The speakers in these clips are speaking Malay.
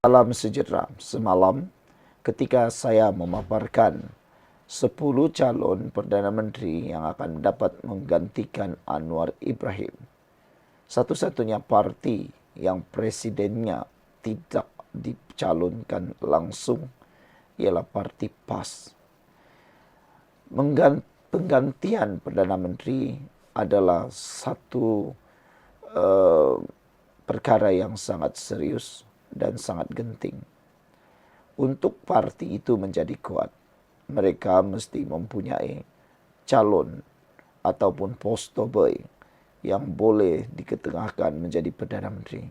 Salam sejahtera. Semalam ketika saya memaparkan 10 calon Perdana Menteri yang akan dapat menggantikan Anwar Ibrahim, satu-satunya parti yang presidennya tidak dicalonkan langsung ialah parti PAS. Penggantian Perdana Menteri adalah satu perkara yang sangat serius dan sangat genting. Untuk parti itu menjadi kuat, mereka mesti mempunyai calon ataupun posto boy yang boleh diketengahkan menjadi Perdana Menteri.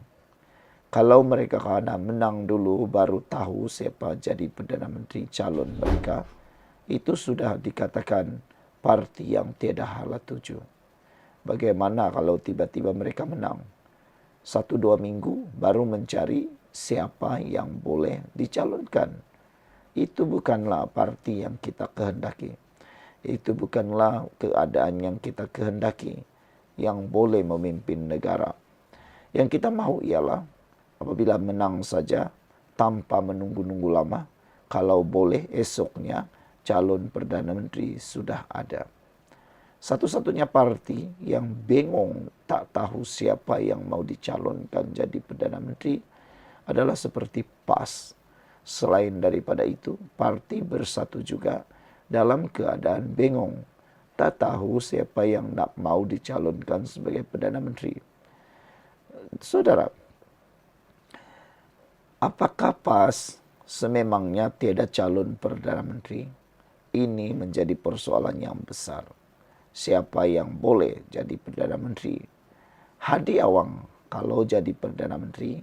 Kalau mereka kena menang dulu baru tahu siapa jadi Perdana Menteri calon mereka, itu sudah dikatakan parti yang tiada hala tuju. Bagaimana kalau tiba-tiba mereka menang? 1-2 minggu baru mencari siapa yang boleh dicalonkan. Itu bukanlah parti yang kita kehendaki. Itu bukanlah keadaan yang kita kehendaki yang boleh memimpin negara. Yang kita mahu ialah apabila menang saja tanpa menunggu-nunggu lama, kalau boleh esoknya calon Perdana Menteri sudah ada. Satu-satunya parti yang bingung tak tahu siapa yang mau dicalonkan jadi Perdana Menteri adalah seperti PAS. Selain daripada itu, parti Bersatu juga dalam keadaan bingung. Tak tahu siapa yang nak mau dicalonkan sebagai Perdana Menteri. Saudara, apakah PAS sememangnya tiada calon Perdana Menteri? Ini menjadi persoalan yang besar. Siapa yang boleh jadi Perdana Menteri? Hadi Awang kalau jadi Perdana Menteri,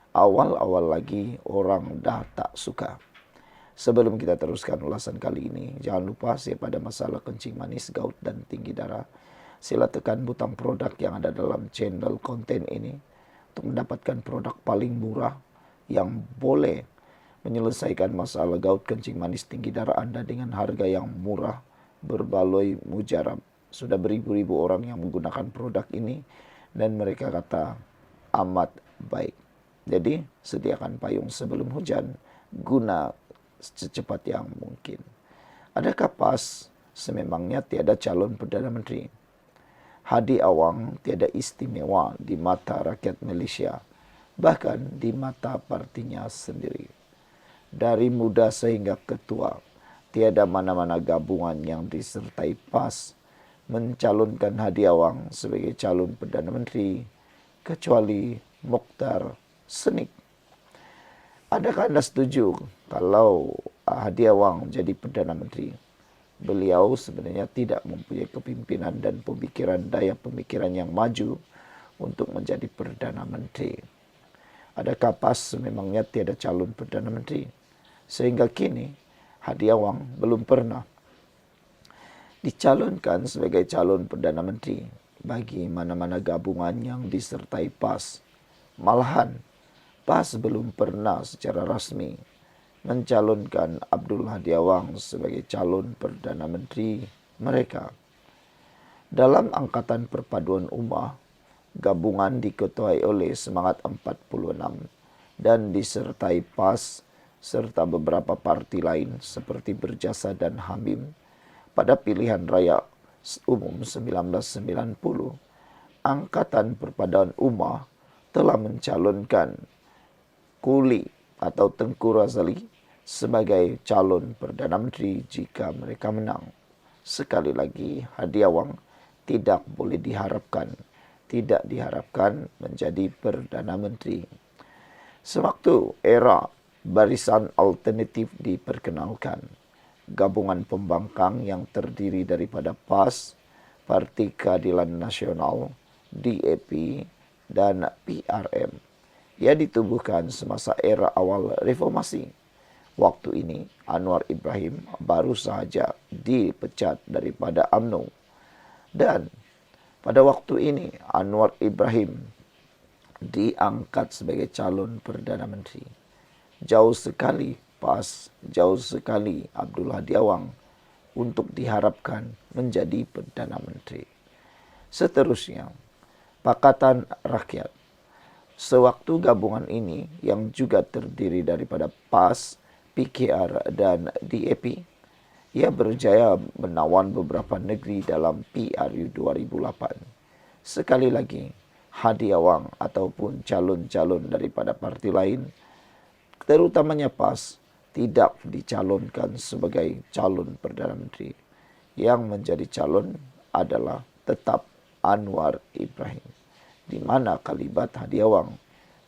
awal-awal lagi orang dah tak suka. Sebelum kita teruskan ulasan kali ini, jangan lupa pada masalah kencing manis, gout dan tinggi darah, sila tekan butang produk yang ada dalam channel konten ini untuk mendapatkan produk paling murah yang boleh menyelesaikan masalah gout, kencing manis, tinggi darah Anda dengan harga yang murah, berbaloi mujarab. Sudah beribu-ribu orang yang menggunakan produk ini dan mereka kata amat baik. Jadi sediakan payung sebelum hujan, guna secepat yang mungkin. Adakah PAS sememangnya tiada calon Perdana Menteri? Hadi Awang tiada istimewa di mata rakyat Malaysia, bahkan di mata partinya sendiri. Dari muda sehingga ketua, tiada mana-mana gabungan yang disertai PAS mencalonkan Hadi Awang sebagai calon Perdana Menteri, kecuali Mokhtar Senik. Adakah Anda setuju kalau Hadi Awang jadi Perdana Menteri? Beliau sebenarnya tidak mempunyai kepimpinan dan daya pemikiran yang maju untuk menjadi Perdana Menteri. Adakah PAS memangnya tiada calon Perdana Menteri? Sehingga kini Hadi Awang belum pernah dicalonkan sebagai calon Perdana Menteri bagi mana-mana gabungan yang disertai PAS. Malahan, PAS belum pernah secara rasmi mencalonkan Abdul Hadi Awang sebagai calon Perdana Menteri mereka. Dalam Angkatan Perpaduan Ummah, gabungan diketuai oleh Semangat 46 dan disertai PAS serta beberapa parti lain seperti Berjasa dan Hamim. Pada pilihan raya umum 1990, Angkatan Perpaduan Ummah telah mencalonkan Kuli atau Tengku Razali sebagai calon Perdana Menteri jika mereka menang. Sekali lagi, Hadi Awang tidak diharapkan menjadi Perdana Menteri. Sewaktu era Barisan Alternatif diperkenalkan, gabungan pembangkang yang terdiri daripada PAS, Parti Keadilan Nasional, DAP, dan PRM. Ia ditubuhkan semasa era awal reformasi. Waktu ini Anwar Ibrahim baru sahaja dipecat daripada UMNO. Dan pada waktu ini Anwar Ibrahim diangkat sebagai calon Perdana Menteri. Jauh sekali PAS, jauh sekali Abdul Hadi Awang untuk diharapkan menjadi Perdana Menteri. Seterusnya, Pakatan Rakyat. Sewaktu gabungan ini yang juga terdiri daripada PAS, PKR, dan DAP, ia berjaya menawan beberapa negeri dalam PRU 2008. Sekali lagi, hadiah wang ataupun calon-calon daripada parti lain, terutamanya PAS, tidak dicalonkan sebagai calon Perdana Menteri. Yang menjadi calon adalah tetap Anwar Ibrahim, di mana kalibat hadiah wang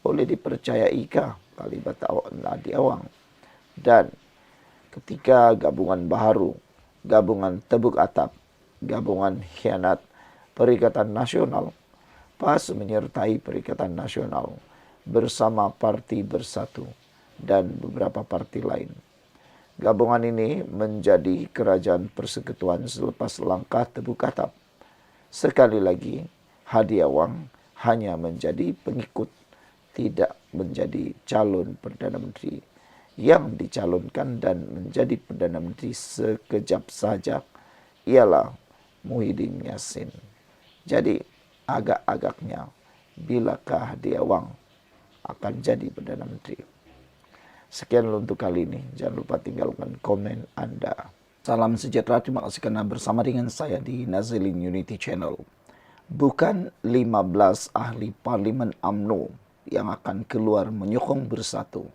boleh dipercayai kah kalibat hadiah wang. Dan ketika gabungan baharu, gabungan tebuk atap, gabungan khianat Perikatan Nasional, PAS menyertai Perikatan Nasional bersama Parti Bersatu dan beberapa parti lain. Gabungan ini menjadi kerajaan persekutuan selepas langkah tebuk atap. Sekali lagi, hadiah wang hanya menjadi pengikut, tidak menjadi calon Perdana Menteri. Yang dicalonkan dan menjadi Perdana Menteri sekejap saja ialah Muhyiddin Yassin. Jadi agak-agaknya bilakah hadiah wang akan jadi Perdana Menteri? Sekian untuk kali ini. Jangan lupa tinggalkan komen Anda. Salam sejahtera. Terima kasih karena bersama dengan saya di Nazilin Unity Channel. Bukan 15 ahli parlimen UMNO yang akan keluar menyokong Bersatu.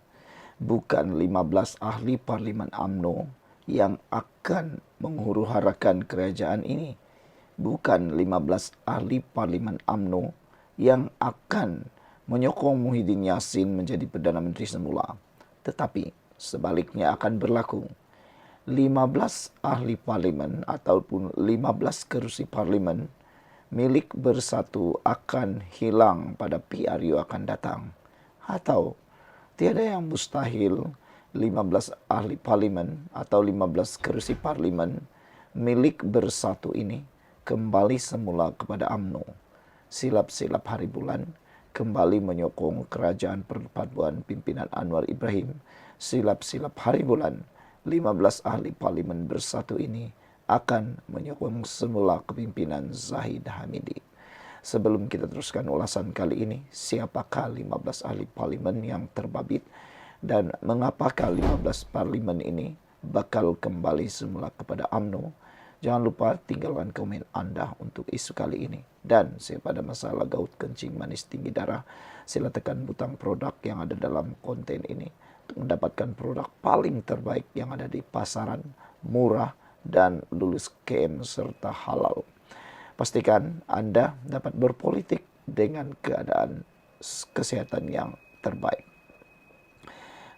Bukan 15 ahli parlimen UMNO yang akan menghuru-harakan kerajaan ini. Bukan 15 ahli parlimen UMNO yang akan menyokong Muhyiddin Yassin menjadi Perdana Menteri semula. Tetapi sebaliknya akan berlaku. 15 ahli parlimen ataupun 15 kerusi parlimen milik Bersatu akan hilang pada PRU akan datang. Atau tiada yang mustahil 15 ahli parlimen atau 15 kerusi parlimen milik Bersatu ini kembali semula kepada UMNO. Silap-silap hari bulan kembali menyokong kerajaan perpaduan pimpinan Anwar Ibrahim. Silap-silap hari bulan 15 ahli parlimen Bersatu ini akan menyokong semula kepimpinan Zahid Hamidi. Sebelum kita teruskan ulasan kali ini, siapakah 15 ahli parlimen yang terbabit dan mengapakah 15 parlimen ini bakal kembali semula kepada UMNO? Jangan lupa tinggalkan komen Anda untuk isu kali ini. Dan pada masalah gout kencing manis tinggi darah, sila tekan butang produk yang ada dalam konten ini untuk mendapatkan produk paling terbaik yang ada di pasaran, murah, dan lulus KM serta halal. Pastikan Anda dapat berpolitik dengan keadaan kesehatan yang terbaik.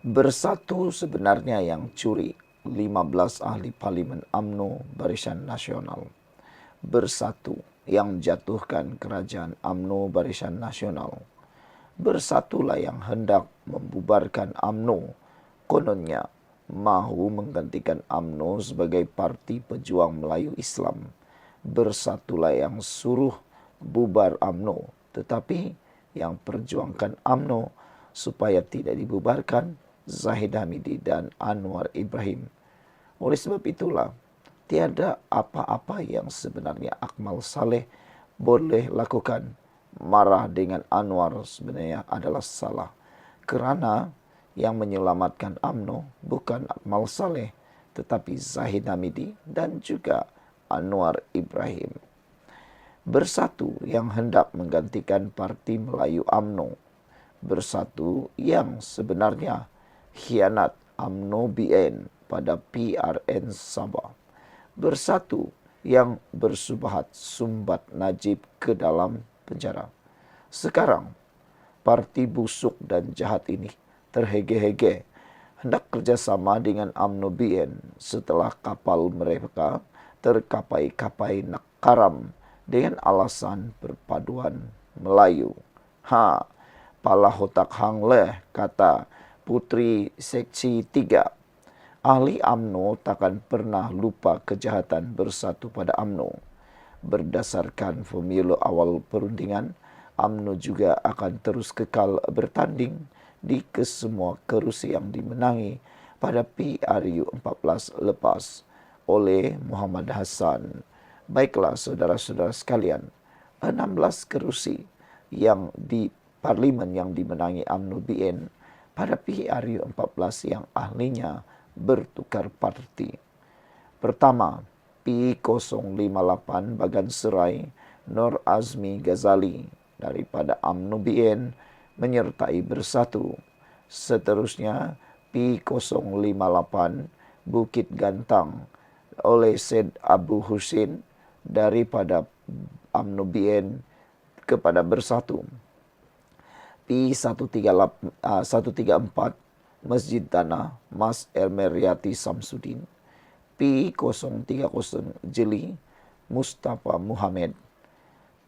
Bersatu sebenarnya yang curi 15 ahli parlimen UMNO Barisan Nasional. Bersatu yang jatuhkan kerajaan UMNO Barisan Nasional. Bersatulah yang hendak membubarkan UMNO. Kononnya mahu menggantikan UMNO sebagai Parti Pejuang Melayu Islam. Bersatulah yang suruh bubar UMNO, tetapi yang perjuangkan UMNO supaya tidak dibubarkan Zahid Hamidi dan Anwar Ibrahim. Oleh sebab itulah, tiada apa-apa yang sebenarnya Akmal Saleh boleh lakukan. Marah dengan Anwar sebenarnya adalah salah. Kerana yang menyelamatkan UMNO bukan Akmal Saleh, tetapi Zahid Hamidi dan juga Anwar Ibrahim. Bersatu yang hendak menggantikan Parti Melayu UMNO. Bersatu yang sebenarnya khianat UMNO BN pada PRN Sabah. Bersatu yang bersubahat sumbat Najib ke dalam penjara. Sekarang, parti busuk dan jahat ini terhege-hege hendak kerjasama dengan UMNO BN setelah kapal mereka terkapai-kapai nak karam dengan alasan perpaduan Melayu. Pala hotak hang leh, kata Putri Seksi 3. Ahli UMNO takkan pernah lupa kejahatan Bersatu pada UMNO. Berdasarkan formula awal perundingan, UMNO juga akan terus kekal bertanding di kesemua kerusi yang dimenangi pada PRU 14 lepas oleh Muhammad Hassan. Baiklah saudara-saudara sekalian, 16 kerusi yang parlimen yang dimenangi UMNO BN pada PRU 14 yang ahlinya bertukar parti. Pertama, P058 Bagan Serai Nur Azmi Ghazali daripada UMNO BN menyertai Bersatu. Seterusnya, P058 Bukit Gantang oleh Syed Abu Husin daripada UMNO BN kepada Bersatu. P134 Masjid Tanah Mas Elmeriati Samsudin. P030 Jeli Mustafa Muhammad.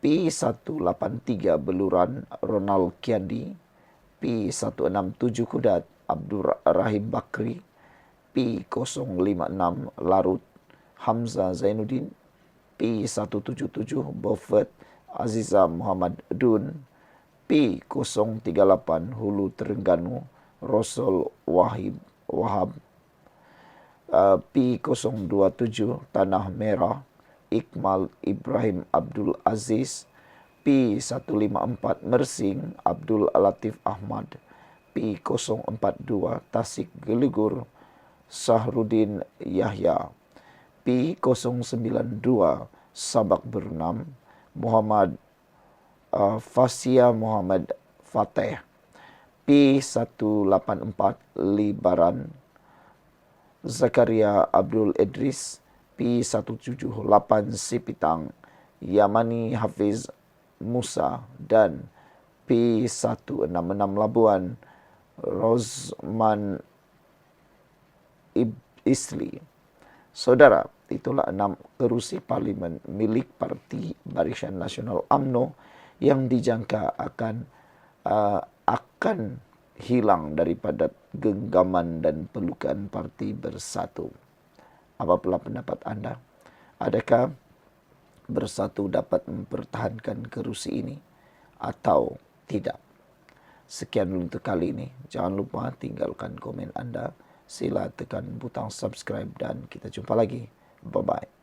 P183 Beluran Ronald Kiandi. P167 Kudat Abdul Rahim Bakri. P056 Larut Hamzah Zainuddin. P177 Beaufort Aziza Muhammad Dun. P038 Hulu Terengganu Rasul Wahab. P027 Tanah Merah Iqmal Ibrahim Abdul Aziz. P154 Mersing Abdul Latif Ahmad. P042 Tasik Gelugur Sahrudin Yahya. P092 Sabak Bernam Muhammad Fasia Muhammad Fateh. P184 Libaran Zakaria Abdul Idris. P178 Sipitang Yamani Hafiz Musa. Dan P166 Labuan Rozman Isli. Saudara, itulah 6 kerusi parlimen milik Parti Barisan Nasional UMNO yang dijangka akan hilang daripada genggaman dan pelukan Parti Bersatu. Apalah pendapat anda? Adakah Bersatu dapat mempertahankan kerusi ini atau tidak? Sekian dulu untuk kali ini. Jangan lupa tinggalkan komen anda. Sila tekan butang subscribe dan kita jumpa lagi. Bye-bye.